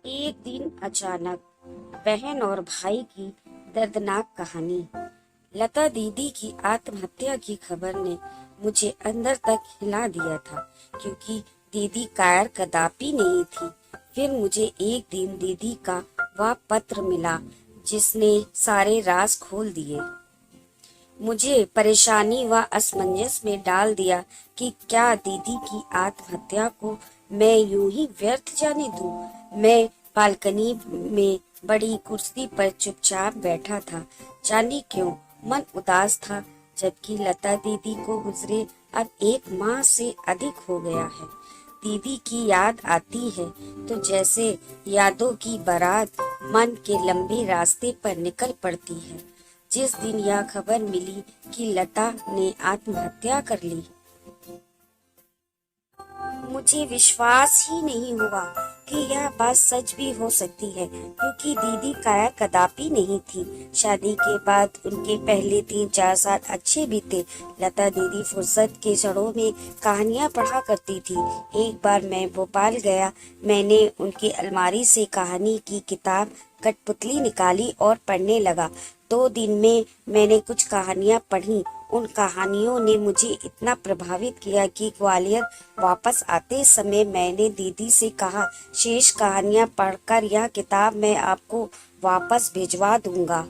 एक दिन अचानक बहन और भाई की दर्दनाक कहानी। लता दीदी की आत्महत्या की खबर ने मुझे अंदर तक हिला दिया था, क्योंकि दीदी कायर कदापि नहीं थी। फिर मुझे एक दिन दीदी का वह पत्र मिला जिसने सारे राज खोल दिए। मुझे परेशानी व असमंजस में डाल दिया कि क्या दीदी की आत्महत्या को मैं यूं ही व्यर्थ जाने दूं। मैं बालकनी में बड़ी कुर्सी पर चुपचाप बैठा था। जाने क्यों मन उदास था, जबकि लता दीदी को गुजरे अब 1 माह से अधिक हो गया है। दीदी की याद आती है तो जैसे यादों की बारात मन के लंबे रास्ते पर निकल पड़ती है। जिस दिन यह खबर मिली कि लता ने आत्महत्या कर ली, मुझे विश्वास ही नहीं हुआ कि यह बात सच भी हो सकती है, क्योंकि दीदी काया कदापि नहीं थी। शादी के बाद उनके पहले 3-4 साल अच्छे बीते। लता दीदी फुर्सत के क्षणों में कहानियां पढ़ा करती थी। एक बार मैं भोपाल गया। मैंने उनकी अलमारी से कहानी की किताब कठपुतली निकाली और पढ़ने लगा। 2 दिन में मैंने कुछ कहानियां पढ़ी। उन कहानियों ने मुझे इतना प्रभावित किया कि ग्वालियर वापस आते समय मैंने दीदी से कहा, शेष कहानियां पढ़कर यह किताब मैं आपको वापस भिजवा दूंगा।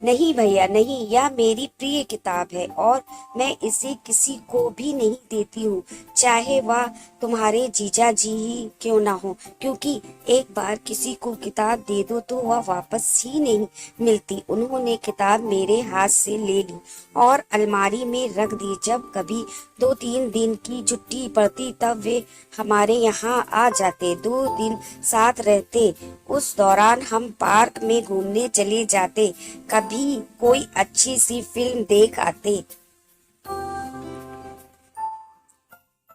नहीं भैया नहीं, यह मेरी प्रिय किताब है और मैं इसे किसी को भी नहीं देती हूँ, चाहे वह तुम्हारे जीजा जी ही क्यों ना हो, क्योंकि एक बार किसी को किताब दे दो तो वह वापस ही नहीं मिलती। उन्होंने किताब मेरे हाथ से ले ली और अलमारी में रख दी। जब कभी 2-3 दिन की छुट्टी पड़ती तब वे हमारे यहाँ आ जाते। 2 दिन साथ रहते। उस दौरान हम पार्क में घूमने चले जाते, कभी कोई अच्छी सी फिल्म देख आते।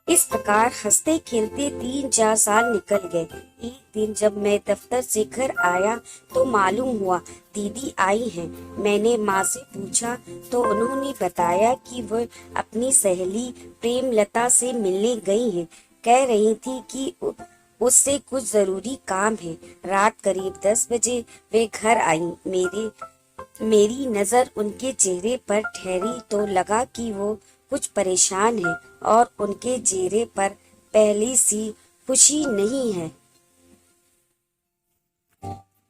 इस प्रकार हंसते खेलते 3-4 साल निकल गए। एक दिन जब मैं दफ्तर से घर आया तो मालूम हुआ दीदी आई हैं। मैंने माँ से पूछा तो उन्होंने बताया कि वह अपनी सहेली प्रेमलता से मिलने गई हैं। कह रही थी कि उससे कुछ जरूरी काम है। रात करीब 10 बजे वे घर आई। मेरी नजर उनके चेहरे पर ठहरी तो लगा कि वो कुछ परेशान है और उनके चेहरे पर पहली सी खुशी नहीं है।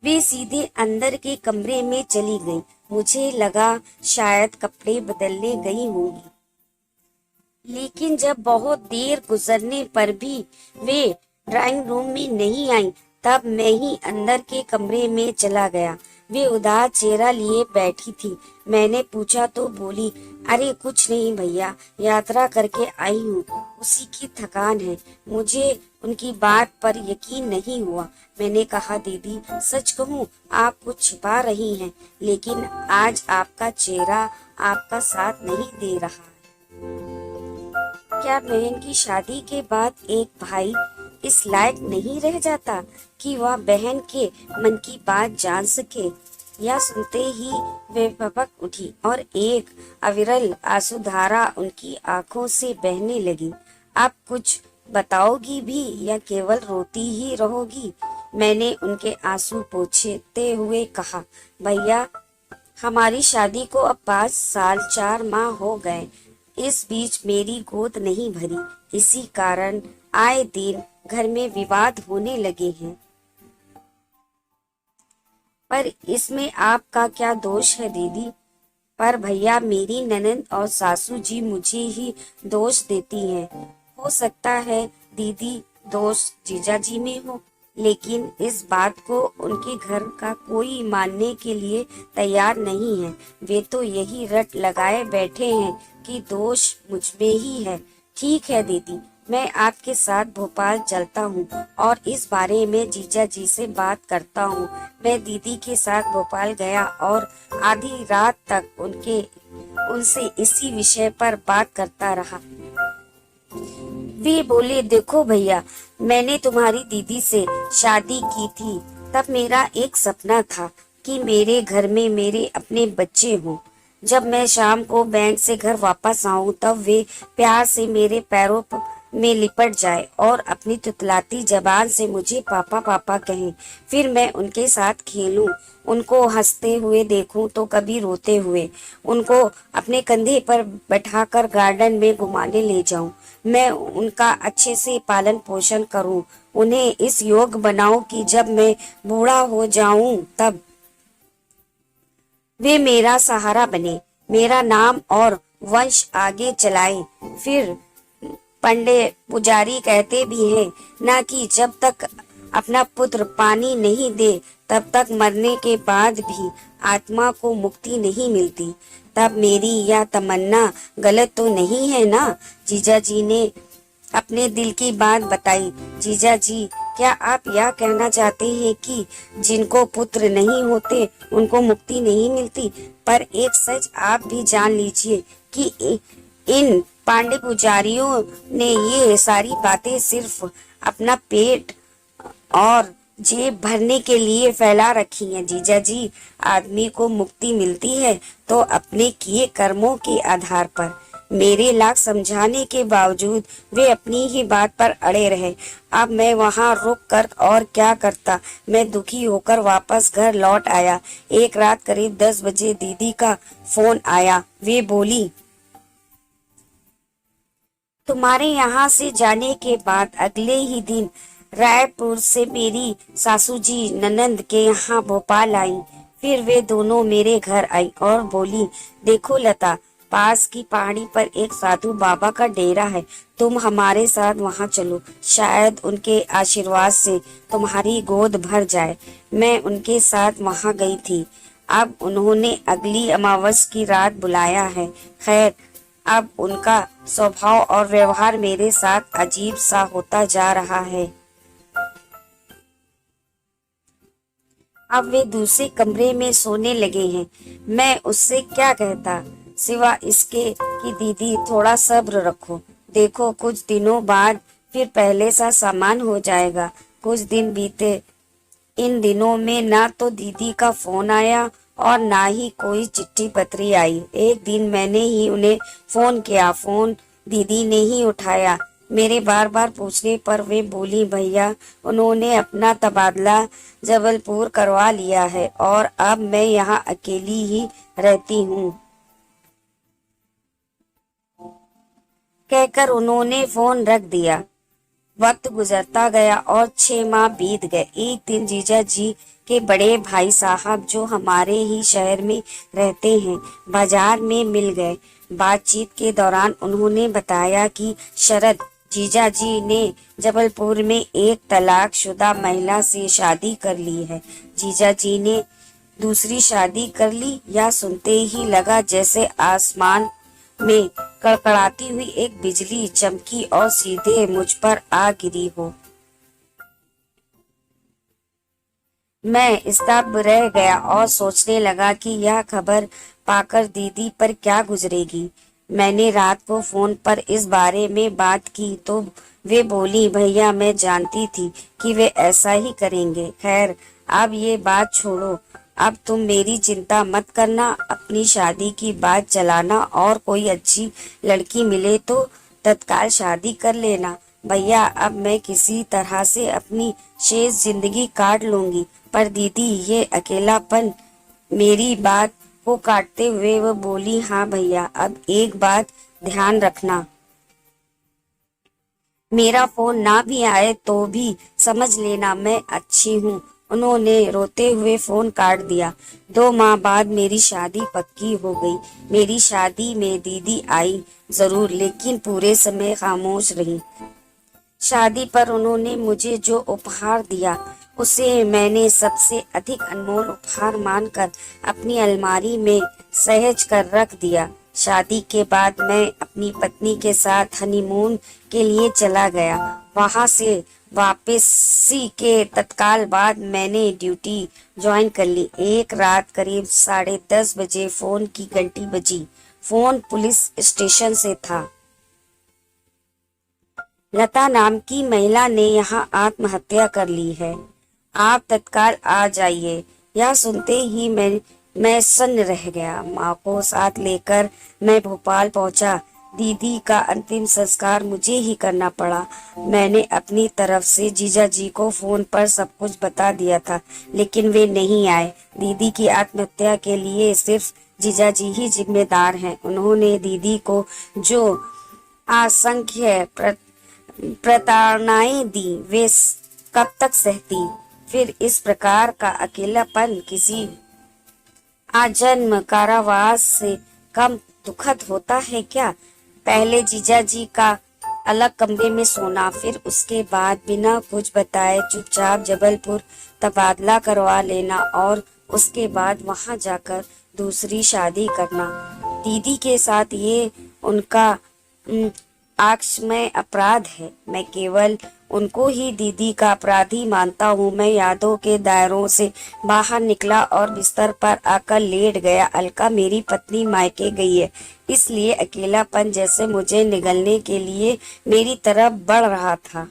वे सीधे अंदर के कमरे में चली गईं। मुझे लगा शायद कपड़े बदलने गई होंगी, लेकिन जब बहुत देर गुजरने पर भी वे ड्राइंग रूम में नहीं आई, तब मैं ही अंदर के कमरे में चला गया। वे उदास चेहरा लिए बैठी थी। मैंने पूछा तो बोली, अरे कुछ नहीं भैया, यात्रा करके आई हूँ, उसी की थकान है। मुझे उनकी बात पर यकीन नहीं हुआ। मैंने कहा, दीदी सच कहूँ आप कुछ छिपा रही हैं, लेकिन आज आपका चेहरा आपका साथ नहीं दे रहा। क्या बहन की शादी के बाद एक भाई इस लायक नहीं रह जाता कि वह बहन के मन की बात जान सके? यह सुनते ही वे भपक उठी और एक अविरल आंसुधारा उनकी आंखों से बहने लगी। अब कुछ बताओगी भी या केवल रोती ही रहोगी? मैंने उनके आंसू पोंछते हुए कहा, भैया हमारी शादी को अब 5 साल 4 माह हो गए। इस बीच मेरी गोद नहीं भरी, इसी कारण आए दिन घर में विवाद होने लगे हैं। पर इसमें आपका क्या दोष है दीदी? पर भैया मेरी ननद और सासू जी मुझे ही दोष देती हैं। हो सकता है दीदी दोष जीजा जी में हो, लेकिन इस बात को उनके घर का कोई मानने के लिए तैयार नहीं है। वे तो यही रट लगाए बैठे हैं कि दोष मुझ में ही है। ठीक है दीदी, मैं आपके साथ भोपाल चलता हूँ और इस बारे में जीजा जी से बात करता हूँ। मैं दीदी के साथ भोपाल गया और आधी रात तक उनसे इसी विषय पर बात करता रहा। वे बोले, देखो भैया, मैंने तुम्हारी दीदी से शादी की थी तब मेरा एक सपना था कि मेरे घर में मेरे अपने बच्चे हों। जब मैं शाम को बैंक से घर वापस आऊं तब वे प्यार से मेरे पैरों में लिपट जाए और अपनी तुतलाती जबान से मुझे पापा पापा कहें। फिर मैं उनके साथ खेलूं, उनको हंसते हुए देखूं तो कभी रोते हुए। उनको अपने कंधे पर बैठाकर गार्डन में घुमाने ले जाऊं। मैं उनका अच्छे से पालन पोषण करूं, उन्हें इस योग बनाऊं कि जब मैं बूढ़ा हो जाऊं तब वे मेरा सहारा बने, मेरा नाम और वंश आगे चलाएं। फिर पंडित पुजारी कहते भी हैं ना कि जब तक अपना पुत्र पानी नहीं दे तब तक मरने के बाद भी आत्मा को मुक्ति नहीं मिलती। तब मेरी यह तमन्ना गलत तो नहीं है ना? जीजा जी ने अपने दिल की बात बताई। जीजा जी, क्या आप यह कहना चाहते हैं कि जिनको पुत्र नहीं होते उनको मुक्ति नहीं मिलती? पर एक सच आप भी जान लीजिए कि इन पांडे पुजारियों ने ये सारी बातें सिर्फ अपना पेट और जेब भरने के लिए फैला रखी हैं। जीजा जी, आदमी को मुक्ति मिलती है तो अपने किए कर्मों के आधार पर। मेरे लाख समझाने के बावजूद वे अपनी ही बात पर अड़े रहे। अब मैं वहां रुक कर और क्या करता। मैं दुखी होकर वापस घर लौट आया। एक रात करीब 10 बजे दीदी का फोन आया। वे बोली, तुम्हारे यहाँ से जाने के बाद अगले ही दिन रायपुर से मेरी सासू जी ननंद के यहाँ भोपाल आई। फिर वे दोनों मेरे घर आई और बोली, देखो लता, पास की पहाड़ी पर एक साधु बाबा का डेरा है, तुम हमारे साथ वहां चलो, शायद उनके आशीर्वाद से तुम्हारी गोद भर जाए। मैं उनके साथ वहां गई थी। अब उन्होंने अगली अमावस की रात बुलाया है। खैर, अब उनका स्वभाव और व्यवहार मेरे साथ अजीब सा होता जा रहा है। अब वे दूसरे कमरे में सोने लगे हैं। मैं उससे क्या कहता सिवा इसके कि दीदी थोड़ा सब्र रखो, देखो कुछ दिनों बाद फिर पहले सा सामान हो जाएगा। कुछ दिन बीते। इन दिनों में ना तो दीदी का फोन आया और ना ही कोई चिट्ठी पत्री आई। एक दिन मैंने ही उन्हें फोन किया, फोन दीदी ने ही उठाया। मेरे बार बार पूछने पर वे बोली, भैया उन्होंने अपना तबादला जबलपुर करवा लिया है और अब मैं यहाँ अकेली ही रहती हूँ। कहकर उन्होंने फोन रख दिया। वक्त गुजरता गया और 6 माह बीत गए। एक दिन जीजा जी के बड़े भाई साहब, जो हमारे ही शहर में रहते हैं, बाजार में मिल गए। बातचीत के दौरान उन्होंने बताया कि शरद जीजा जी ने जबलपुर में एक तलाकशुदा महिला से शादी कर ली है। जीजा जी ने दूसरी शादी कर ली। या सुनते ही लगा जैसे आसमान में कड़कड़ाती हुई एक बिजली चमकी और सीधे मुझ पर आ गिरी हो। मैं स्तब्ध रह गया और सोचने लगा कि यह खबर पाकर दीदी पर क्या गुजरेगी। मैंने रात को फोन पर इस बारे में बात की तो वे बोली, भैया मैं जानती थी कि वे ऐसा ही करेंगे। खैर, अब ये बात छोड़ो, अब तुम मेरी चिंता मत करना, अपनी शादी की बात चलाना और कोई अच्छी लड़की मिले तो तत्काल शादी कर लेना। भैया अब मैं किसी तरह से अपनी शेष जिंदगी काट लूंगी। पर दीदी, ये अकेलापन। मेरी बात को काटते हुए वो बोली, हाँ भैया, अब एक बात ध्यान रखना, मेरा फोन ना भी आए तो भी समझ लेना मैं अच्छी हूँ। उन्होंने रोते हुए फोन काट दिया। 2 माह बाद मेरी शादी पक्की हो गई। मेरी शादी में दीदी आई जरूर, लेकिन पूरे समय खामोश रही। शादी पर उन्होंने मुझे जो उपहार दिया उसे मैंने सबसे अधिक अनमोल उपहार मानकर अपनी अलमारी में सहेज कर रख दिया। शादी के बाद मैं अपनी पत्नी के साथ हनीमून के लिए चला गया। वहां से वापसी के तत्काल बाद मैंने ड्यूटी ज्वाइन कर ली। एक रात करीब 10:30 बजे फोन की घंटी बजी। फोन पुलिस स्टेशन से था। लता नाम की महिला ने यहाँ आत्महत्या कर ली है, आप तत्काल आ जाइए। यह सुनते ही मैं सन्न रह गया। माँ को साथ लेकर मैं भोपाल पहुंचा। दीदी का अंतिम संस्कार मुझे ही करना पड़ा। मैंने अपनी तरफ से जीजा जी को फोन पर सब कुछ बता दिया था, लेकिन वे नहीं आए। दीदी की आत्महत्या के लिए सिर्फ जीजा जी ही जिम्मेदार हैं। उन्होंने दीदी को जो असंख्य प्रताड़नाएं दी, वे कब तक सहती। फिर इस प्रकार का अकेलापन किसी आजन्म कारावास से कम दुखद होता है क्या? पहले जीजा जी का अलग कमरे में सोना, फिर उसके बाद बिना कुछ बताए चुपचाप जबलपुर तबादला करवा लेना और उसके बाद वहां जाकर दूसरी शादी करना। दीदी के साथ ये उनका आक्षमय अपराध है। मैं केवल उनको ही दीदी का अपराधी मानता हूँ। मैं यादों के दायरों से बाहर निकला और बिस्तर पर आकर लेट गया। अलका मेरी पत्नी मायके गई है, इसलिए अकेलापन जैसे मुझे निगलने के लिए मेरी तरफ बढ़ रहा था।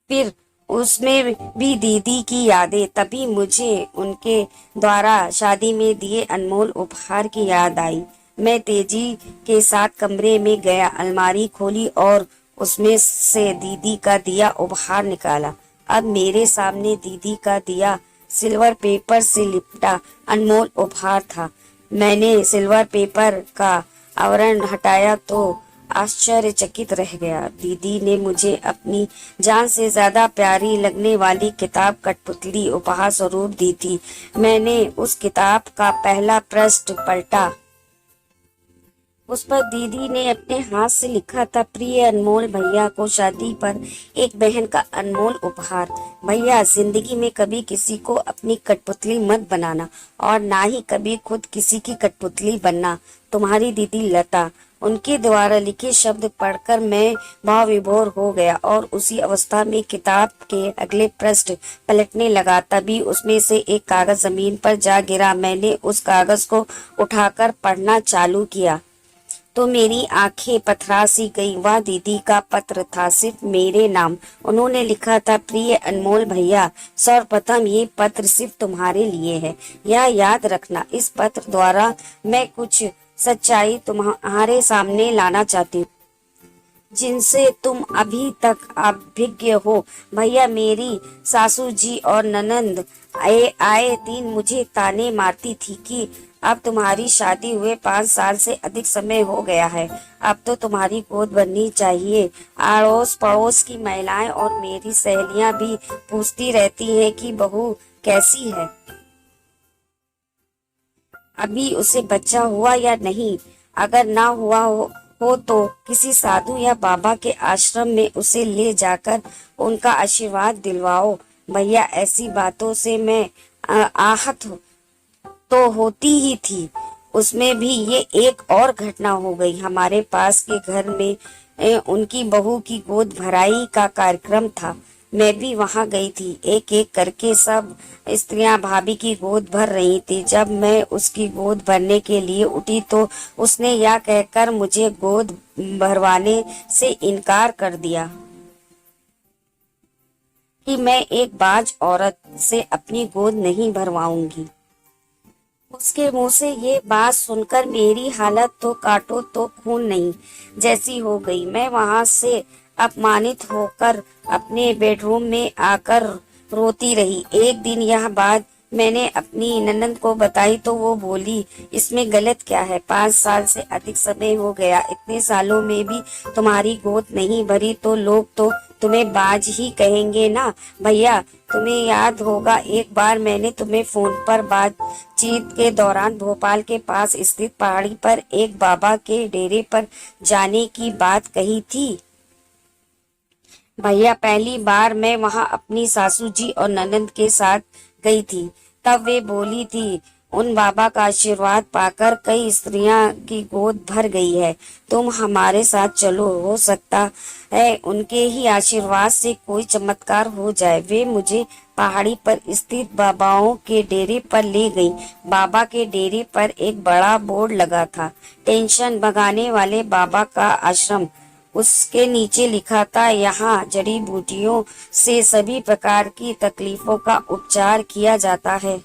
फिर उसमें भी दीदी की यादें। तभी मुझे उनके द्वारा शादी में दिए अनमोल उपहार की याद आई। मैं तेजी के साथ कमरे में गया, अलमारी खोली और उसमें से दीदी का दिया उपहार निकाला। अब मेरे सामने दीदी का दिया सिल्वर पेपर से लिपटा अनमोल उपहार था। मैंने सिल्वर पेपर का आवरण हटाया तो आश्चर्यचकित रह गया। दीदी ने मुझे अपनी जान से ज्यादा प्यारी लगने वाली किताब कठपुतली उपहार स्वरूप दी थी। मैंने उस किताब का पहला पृष्ठ पलटा। उस पर दीदी ने अपने हाथ से लिखा था, प्रिय अनमोल भैया को शादी पर एक बहन का अनमोल उपहार। भैया, जिंदगी में कभी किसी को अपनी कठपुतली मत बनाना और ना ही कभी खुद किसी की कठपुतली बनना। तुम्हारी दीदी लता। उनके द्वारा लिखे शब्द पढ़कर मैं भाव विभोर हो गया और उसी अवस्था में किताब के अगले पृष्ठ पलटने लगा। तभी उसमें से एक कागज जमीन पर जा गिरा। मैंने उस कागज को उठाकर पढ़ना चालू किया तो मेरी आंखें पथरा सी गई। वह दीदी का पत्र था, सिर्फ मेरे नाम। उन्होंने लिखा था, प्रिय अनमोल भैया, सर्वप्रथम ये पत्र सिर्फ तुम्हारे लिए है। यह याद रखना, इस पत्र द्वारा मैं कुछ सच्चाई तुम्हारे सामने लाना चाहती हूँ जिनसे तुम अभी तक अभिज्ञ हो। भैया, मेरी सासू जी और ननंद आए दिन मुझे ताने मारती थी कि अब तुम्हारी शादी हुए 5 साल से अधिक समय हो गया है, अब तो तुम्हारी गोद भरनी चाहिए। अड़ोस पड़ोस की महिलाएं और मेरी सहेलियां भी पूछती रहती हैं कि बहू कैसी है, अभी उसे बच्चा हुआ या नहीं। अगर ना हुआ हो तो किसी साधु या बाबा के आश्रम में उसे ले जाकर उनका आशीर्वाद दिलवाओ। भैया, ऐसी बातों से मैं आहत तो होती ही थी, उसमें भी ये एक और घटना हो गई। हमारे पास के घर में उनकी बहू की गोद भराई का कार्यक्रम था। मैं भी वहां गई थी। एक एक करके सब स्त्रियां भाभी की गोद भर रही थी। जब मैं उसकी गोद भरने के लिए उठी तो उसने यह कहकर मुझे गोद भरवाने से इनकार कर दिया कि मैं एक बाज औरत से अपनी गोद नहीं भरवाऊंगी। उसके मुंह से ये बात सुनकर मेरी हालत तो काटो तो खून नहीं जैसी हो गई। मैं वहां से अपमानित होकर अपने बेडरूम में आकर रोती रही। एक दिन यह बात मैंने अपनी ननंद को बताई तो वो बोली, इसमें गलत क्या है, 5 साल से अधिक समय हो गया, इतने सालों में भी तुम्हारी गोद नहीं भरी तो लोग तो तुम्हें बाज ही कहेंगे ना। भैया, तुम्हें याद होगा एक बार मैंने तुम्हें फोन पर बातचीत के दौरान भोपाल के पास स्थित पहाड़ी पर एक बाबा के डेरे पर जाने की बात कही थी। भैया, पहली बार मैं वहां अपनी सासू जी और ननंद के साथ गई थी। तब वे बोली थी, उन बाबा का आशीर्वाद पाकर कई स्त्रियां की गोद भर गई है, तुम हमारे साथ चलो, हो सकता है उनके ही आशीर्वाद से कोई चमत्कार हो जाए। वे मुझे पहाड़ी पर स्थित बाबाओं के डेरे पर ले गई। बाबा के डेरे पर एक बड़ा बोर्ड लगा था, टेंशन भगाने वाले बाबा का आश्रम। उसके नीचे लिखा था, यहाँ जड़ी बूटियों से सभी प्रकार की तकलीफों का उपचार किया जाता है।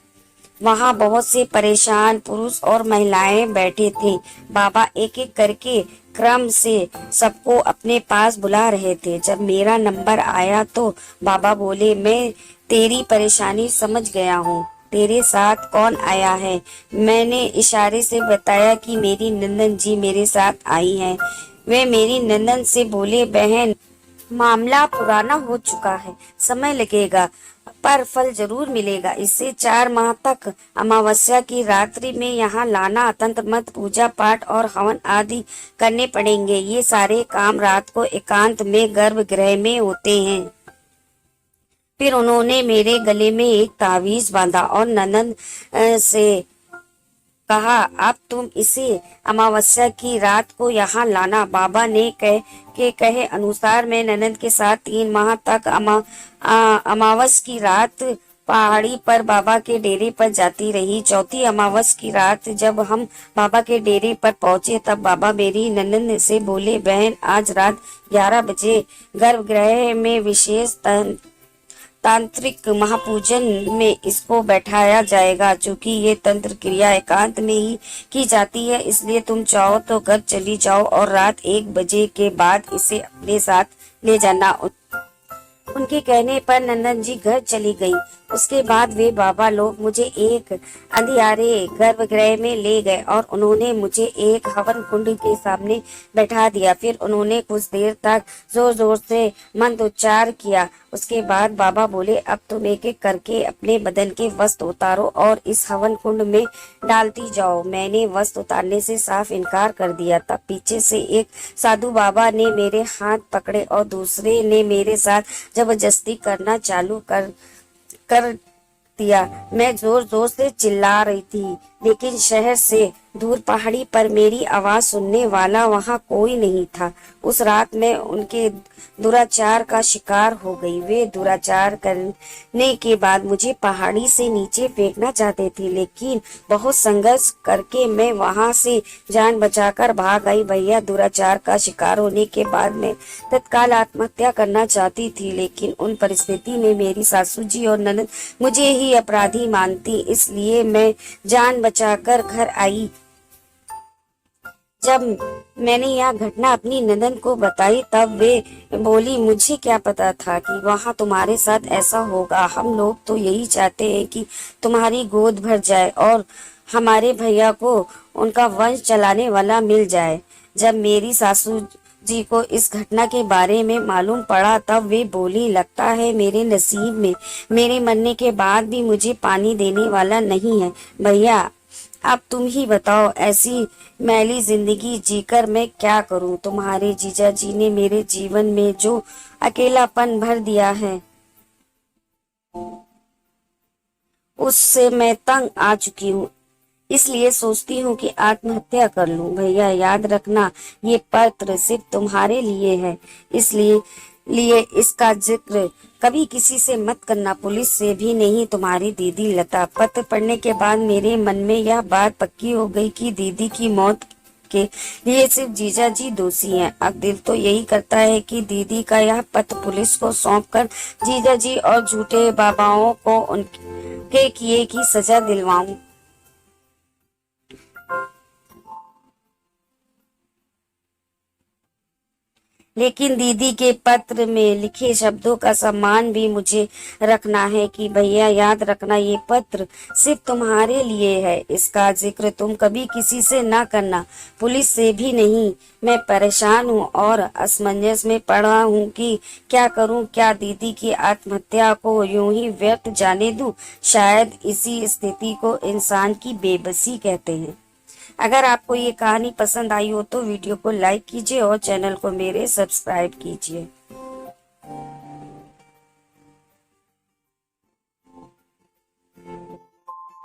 वहाँ बहुत से परेशान पुरुष और महिलाएं बैठे थे। बाबा एक एक करके क्रम से सबको अपने पास बुला रहे थे। जब मेरा नंबर आया तो बाबा बोले, मैं तेरी परेशानी समझ गया हूँ। तेरे साथ कौन आया है? मैंने इशारे से बताया कि मेरी नंदन जी मेरे साथ आई हैं। वे मेरी नंदन से बोले, बहन, मामला पुराना हो चुका है, समय लगेगा पर फल जरूर मिलेगा। इससे 4 माह तक अमावस्या की रात्रि में यहाँ लाना, तंत्र मत, पूजा पाठ और हवन आदि करने पड़ेंगे। ये सारे काम रात को एकांत में गर्भगृह में होते हैं। फिर उन्होंने मेरे गले में एक तावीज बांधा और ननद से कहा, अब तुम इसे अमावस्या की रात को यहाँ लाना। बाबा ने कहे अनुसार मैं ननद के साथ 3 माह तक अमावस की रात पहाड़ी पर बाबा के डेरे पर जाती रही। चौथी अमावस की रात जब हम बाबा के डेरे पर पहुंचे तब बाबा मेरी ननद से बोले, बहन, आज रात 11 बजे गर्भगृह में विशेष तांत्रिक महापूजन में इसको बैठाया जाएगा। चूंकि ये तंत्र क्रिया एकांत में ही की जाती है, इसलिए तुम चाहो तो घर चली जाओ और रात 1 बजे के बाद इसे अपने साथ ले जाना। उनके कहने पर नंदन जी घर चली गई। उसके बाद वे बाबा लोग मुझे एक अंधियारे गर्भगृह में ले गए और उन्होंने मुझे एक हवन कुंड के सामने बैठा दिया। फिर उन्होंने कुछ देर तक जोर जोर से मंत्रोच्चार किया। उसके बाद बाबा बोले, अब तुम एक एक करके अपने बदन के वस्त्र उतारो और इस हवन कुंड में डालती जाओ। मैंने वस्त्र उतारने से साफ इनकार कर दिया। तब पीछे से एक साधु बाबा ने मेरे हाथ पकड़े और दूसरे ने मेरे साथ जबरदस्ती करना चालू कर दिया। मैं जोर जोर से चिल्ला रही थी, लेकिन शहर से दूर पहाड़ी पर मेरी आवाज सुनने वाला वहाँ कोई नहीं था। उस रात मैं उनके दुराचार का शिकार हो गई। वे दुराचार करने के बाद मुझे पहाड़ी से नीचे फेंकना चाहते थे, लेकिन बहुत संघर्ष करके मैं वहाँ से जान बचाकर भाग आई। भैया, दुराचार का शिकार होने के बाद मैं तत्काल आत्महत्या करना चाहती थी, लेकिन उन परिस्थिति में मेरी सासू जी और ननद मुझे ही अपराधी मानती, इसलिए मैं जान बचाकर घर आई। जब मैंने यह घटना अपनी ननद को बताई तब वे बोली, मुझे क्या पता था कि वहाँ तुम्हारे साथ ऐसा होगा। हम लोग तो यही चाहते हैं कि तुम्हारी गोद भर जाए और हमारे भैया को उनका वंश चलाने वाला मिल जाए। जब मेरी सासू जी को इस घटना के बारे में मालूम पड़ा तब वे बोली, लगता है मेरे नसीब में मेरे मरने के बाद भी मुझे पानी देने वाला नहीं है। भैया, अब तुम ही बताओ, ऐसी मैली जिंदगी जीकर मैं क्या करूं? तुम्हारे जीजा जी ने मेरे जीवन में जो अकेलापन भर दिया है उससे मैं तंग आ चुकी हूँ, इसलिए सोचती हूँ कि आत्महत्या कर लूं। भैया, याद रखना, ये पत्र सिर्फ तुम्हारे लिए है, इसलिए इसका जिक्र कभी किसी से मत करना, पुलिस से भी नहीं। तुम्हारी दीदी लता। पत्र पढ़ने के बाद मेरे मन में यह बात पक्की हो गई कि दीदी की मौत के लिए सिर्फ जीजा जी दोषी हैं। अब दिल तो यही करता है कि दीदी का यह पत्र पुलिस को सौंपकर जीजा जी और झूठे बाबाओं को उनके किए की सजा दिलवाऊं। लेकिन दीदी के पत्र में लिखे शब्दों का सम्मान भी मुझे रखना है कि भैया, याद रखना, ये पत्र सिर्फ तुम्हारे लिए है। इसका जिक्र तुम कभी किसी से ना करना, पुलिस से भी नहीं। मैं परेशान हूँ और असमंजस में पड़ा हूँ कि क्या करूँ। क्या दीदी की आत्महत्या को यूं ही व्यर्थ जाने दूं? शायद इसी स्थिति को इंसान की बेबसी कहते हैं। अगर आपको ये कहानी पसंद आई हो तो वीडियो को लाइक कीजिए और चैनल को मेरे सब्सक्राइब कीजिए।